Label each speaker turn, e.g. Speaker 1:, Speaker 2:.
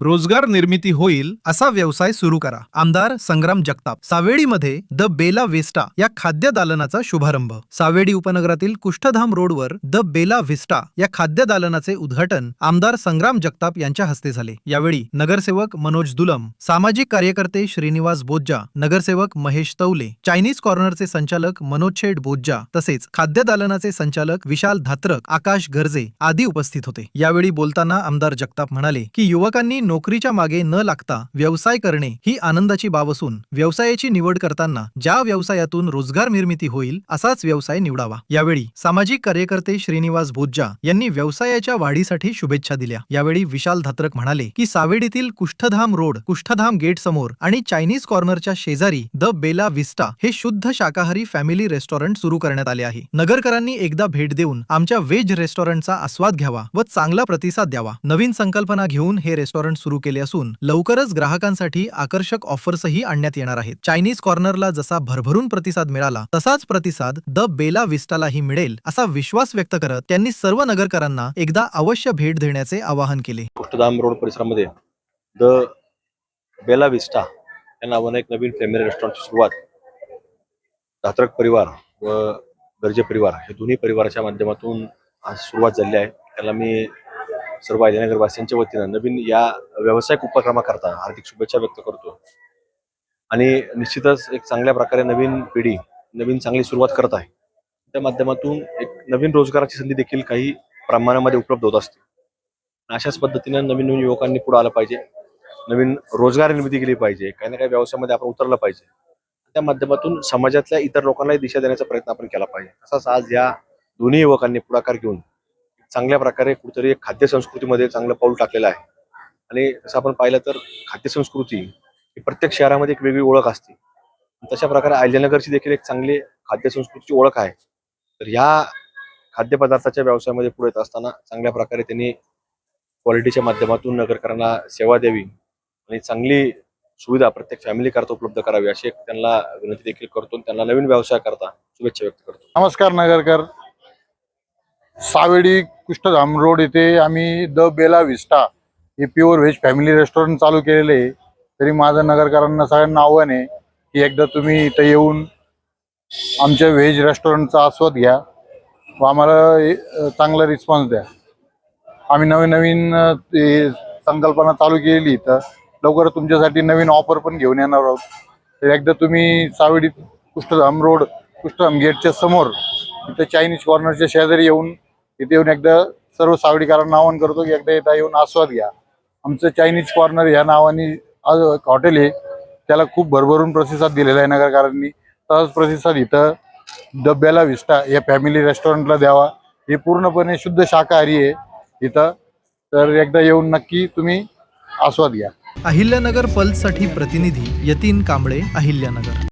Speaker 1: रोजगार निर्मिती होईल असा व्यवसाय सुरू करा. आमदार संग्राम जगताप. सावेडीमध्ये द बेला विस्टा या खाद्य दालनाचा शुभारंभ. सावेडी उपनगरातील कुष्ठधाम रोडवर द बेला विस्टा या खाद्य दालनाचे उद्घाटन आमदार संग्राम जगताप यांच्या हस्ते झाले. यावेळी नगरसेवक मनोज दुलम, सामाजिक कार्यकर्ते श्रीनिवास बोज्जा, नगरसेवक महेश तौले, चायनीज कॉर्नरचे संचालक मनोज शेठ बोज्जा तसेच खाद्य दालनाचे संचालक विशाल धात्रक, आकाश गर्जे आदी उपस्थित होते. यावेळी बोलताना आमदार जगताप म्हणाले की युवकांनी नोकरीच्या मागे न लागता व्यवसाय करणे ही आनंदाची बाब असून व्यवसायाची निवड करताना ज्या व्यवसायातून रोजगार निर्मिती होईल असाच व्यवसाय निवडावा. यावेळी सामाजिक कार्यकर्ते श्रीनिवास बोज्जा यांनी व्यवसायाच्या वाढीसाठी शुभेच्छा दिल्या. यावेळी विशाल धात्रक म्हणाले की सावेडीतील कुष्ठधाम रोड, कुष्ठधाम गेट समोर आणि चायनीज कॉर्नरच्या शेजारी द बेला विस्टा हे शुद्ध शाकाहारी फॅमिली रेस्टॉरंट सुरू करण्यात आले आहे. नगरकरांनी एकदा भेट देऊन आमच्या व्हेज रेस्टॉरंटचा आस्वाद घ्यावा व चांगला प्रतिसाद द्यावा. नवीन संकल्पना घेऊन हे रेस्टॉरंट सुरू केले असून लवकरच ग्राहकांसाठी आकर्षक ऑफर्सही आणण्यात येणार आहेत. चायनीज कॉर्नरला जसा भरभरून प्रतिसाद मिळाला तसाच प्रतिसाद द बेला विस्टालाही मिळेल असा विश्वास व्यक्त करत त्यांनी सर्व नगरकरांना एकदा अवश्य भेट देण्याचे आवाहन केले.
Speaker 2: कुष्ठधाम रोड परिसरामध्ये द बेला विस्टा या नावाने एक नवीन फॅमिली रेस्टॉरंटची सुरुवात धात्रक परिवार व गर्जे परिवार हे दोन्ही परिवाराच्या माध्यमातून आज सुरुवात झाली आहे. त्याला मी सर्व अहिल्यानगरवासियांच्या वतीनं नवीन या व्यावसायिक उपक्रमाकरता हार्दिक शुभेच्छा व्यक्त करतो. आणि निश्चितच एक चांगल्या प्रकारे नवीन पिढी नवीन चांगली सुरुवात करत आहे. त्या माध्यमातून एक नवीन रोजगाराची संधी देखील काही प्रमाणामध्ये उपलब्ध होत असते. अशाच पद्धतीनं नवीन नवीन युवकांनी पुढे आलं पाहिजे, नवीन रोजगार निर्मिती केली पाहिजे, काही ना काही व्यवसायामध्ये आपण उतरलं पाहिजे. त्या माध्यमातून समाजातल्या इतर लोकांनाही दिशा देण्याचा प्रयत्न आपण केला पाहिजे. तसाच आज या दोन्ही युवकांनी पुढाकार घेऊन चांगल्या प्रकारे कुठेतरी खाद्य संस्कृतीमध्ये चांगलं पाऊल टाकलेलं आहे. आणि तसं आपण पाहिलं तर खाद्य संस्कृती ही प्रत्येक शहरामध्ये एक वेगळी ओळख असते. तशा प्रकारे अहिल्यानगरची देखील एक चांगली खाद्य संस्कृतीची ओळख आहे. तर ह्या खाद्यपदार्थाच्या व्यवसायामध्ये पुढे येत असताना चांगल्या प्रकारे त्यांनी क्वालिटीच्या माध्यमातून नगरकरांना सेवा द्यावी आणि चांगली सुविधा प्रत्येक फॅमिली करता उपलब्ध करावी अशी एक त्यांना विनंती देखील करतो. त्यांना नवीन व्यवसाय करता शुभेच्छा व्यक्त करतो.
Speaker 3: नमस्कार नगरकर. सावेडी कुष्ठधाम रोड येथे आम्ही द बेला विस्टा हे प्युअर व्हेज फॅमिली रेस्टॉरंट चालू केलेले आहे. तरी माझं नगरकरांना सगळ्यांना आव्हान आहे की एकदा तुम्ही इथं येऊन आमच्या व्हेज रेस्टॉरंटचा आस्वाद घ्या व आम्हाला चांगला रिस्पॉन्स द्या. आम्ही नवीन नवीन संकल्पना चालू केलेली तर लवकर तुमच्यासाठी नवीन ऑफर पण घेऊन येणार आहोत. तर एकदा तुम्ही सावेडी कुष्ठधाम रोड कुष्ठधाम गेटच्या समोर इथं चायनीज कॉर्नरच्या शेजारी येऊन इथे येऊन एकदा सर्व सावडीकरांना आवाहन करतो की एकदा इथं येऊन आस्वाद घ्या. आमचं चायनीज कॉर्नर ह्या नावाने आज हॉटेल आहे, त्याला खूप भरभरून प्रतिसाद दिलेला आहे नगरकरांनी. तसाच प्रतिसाद इथं द बेला विस्टा या फॅमिली रेस्टॉरंटला द्यावा. हे पूर्णपणे शुद्ध शाकाहारी आहे इथं. तर एकदा येऊन नक्की तुम्ही आस्वाद घ्या.
Speaker 1: अहिल्यानगर पल्ससाठी प्रतिनिधी यतीन कांबळे, अहिल्यानगर.